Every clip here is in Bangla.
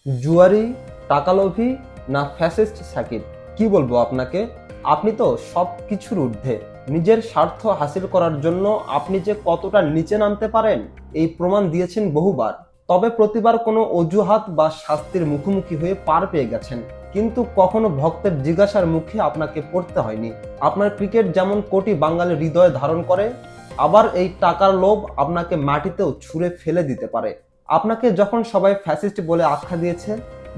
জুয়ারি, টাকালোভী না ফ্যাসিস্ট সাকিব? কি বলবো আপনাকে, আপনি তো সব কিছুর ঊর্ধ্বে। নিজের স্বার্থ হাসিল করার জন্য আপনি যে কতটা নিচে নামতে পারেন এই প্রমাণ দিয়েছেন বহুবার। তবে প্রতিবার কোনো অজুহাত বা শাস্তির মুখোমুখি হয়ে পার পেয়ে গেছেন, কিন্তু কখনো ভক্তের জিজ্ঞাসার মুখে আপনাকে পড়তে হয়নি। আপনার ক্রিকেট যেমন কোটি বাঙালির হৃদয়ে ধারণ করে, আবার এই টাকার লোভ আপনাকে মাটিতেও ছুঁড়ে ফেলে দিতে পারে। আপনাকে যখন সবাই ফ্যাসিস্ট বলে আখ্যা দিয়েছে,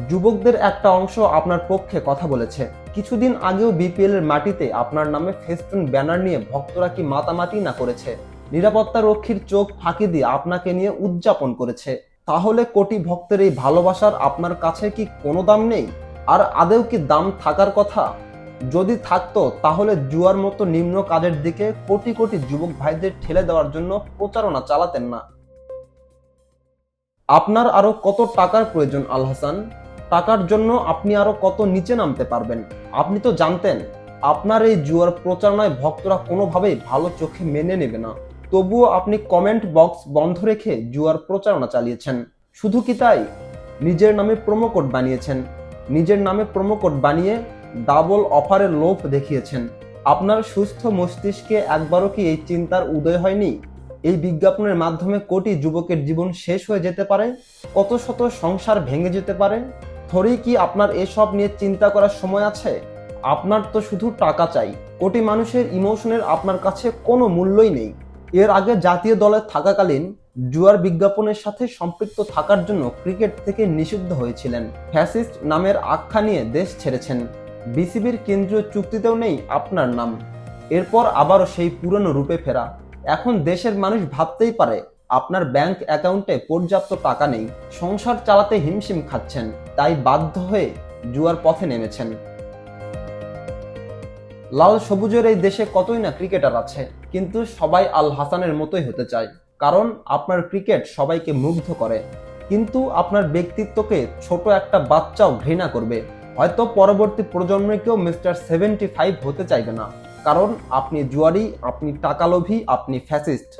যুবকদের একটা অংশ আপনার পক্ষে কথা বলেছে। কিছুদিন আগেও বিপিএল এর মাটিতে আপনার নামে ফেস্টুন ব্যানার নিয়ে ভক্তরা কি মাতামাতি না করেছে, নিরাপত্তা রক্ষীর চোখ ফাঁকি দিয়ে আপনাকে নিয়ে উদযাপন করেছে। তাহলে কোটি ভক্তের এই ভালোবাসার আপনার কাছে কি কোনো দাম নেই? আর আদেও কি দাম থাকার কথা? যদি থাকতো তাহলে জুয়ার মতো নিম্ন কাজের দিকে কোটি কোটি যুবক ভাইদের ঠেলে দেওয়ার জন্য প্রচারণা চালাতেন না। আপনার আরো কত টাকার প্রয়োজন আল হাসান? টাকার জন্য আপনি আরো কত নিচে নামতে পারবেন? আপনি তো জানতেন আপনার এই জুয়ার প্রচারণায় ভক্তরা কোনোভাবেই ভালো চোখে মেনে নেবে না, তবুও আপনি কমেন্ট বক্স বন্ধ রেখে জুয়ার প্রচারণা চালিয়েছেন। শুধু কি তাই, নিজের নামে প্রোমো কোড বানিয়েছেন। নিজের নামে প্রোমো কোড বানিয়ে ডাবল অফারের লোভ দেখিয়েছেন। আপনার সুস্থ মস্তিষ্কে একবারও কি এই চিন্তার উদয় হয়নি এই বিজ্ঞাপনের মাধ্যমে কোটি যুবকের জীবন শেষ হয়ে যেতে পারে, কত শত সংসার ভেঙে যেতে পারে? থরেই কি আপনার এসব নিয়ে চিন্তা করার সময় আছে? আপনার তো শুধু টাকা চাই। কোটি মানুষের ইমোশনের আপনার কাছে কোনো মূল্যই নেই। এর আগে জাতীয় দলে থাকাকালীন জুয়ার বিজ্ঞাপনের সাথে সম্পৃক্ত থাকার জন্য ক্রিকেট থেকে নিষিদ্ধ হয়েছিলেন। ফ্যাসিস্ট নামের আখ্যা নিয়ে দেশ ছেড়েছেন। বিসিবির কেন্দ্রীয় চুক্তিতেও নেই আপনার নাম। এরপর আবারও সেই পুরনো রূপে ফেরা। এখন দেশের মানুষ ভাবতেই পারে আপনার ব্যাংক অ্যাকাউন্টে পর্যাপ্ত টাকা নেই, সংসার চালাতে হিমশিম খাচ্ছেন, তাই বাধ্য হয়ে জুয়ার পথে নেমেছেন। লাল সবুজের এই দেশে কতই না ক্রিকেটার আছে, কিন্তু সবাই আল হাসানের মতোই হতে চায়, কারণ আপনার ক্রিকেট সবাইকে মুগ্ধ করে। কিন্তু আপনার ব্যক্তিত্বকে ছোট একটা বাচ্চাও ঘৃণা করবে। হয়তো পরবর্তী প্রজন্মে কেউ মিস্টার 75 হতে চাইবে না, কারণ আপনি জুয়ারি, আপনি টাকালোভী, আপনি ফ্যাসিস্ট।